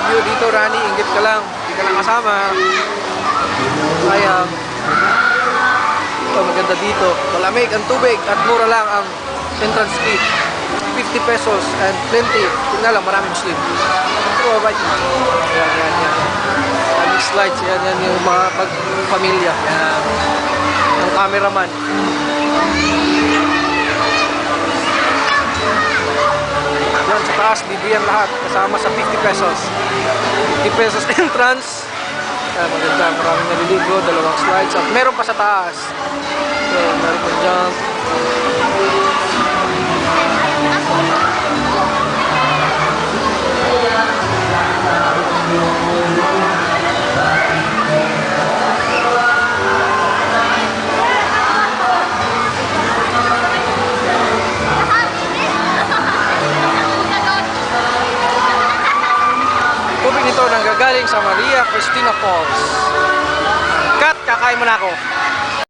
view dito, Rani. Inggit ka lang. Hindi ka lang kasama. Sayang. Ito, maganda dito. Malamig ang tubig at mura lang ang entrance fee. 50 pesos and plenty. Tingnan lang, maraming Muslim. Ito, right. Yan. Maraming slides. Yan yung mga pamilya. Yan. Ang cameraman. Yan, sa taas, bibigyan lahat. Kasama sa 50 pesos. 50 pesos entrance. Yan, maganda. Maraming naliligo. Dalawang slides. At meron pa sa taas. So, meron pa jump. Tubig nito nanggagaling sa Maria Cristina Falls. Kat, kakain mo na ako.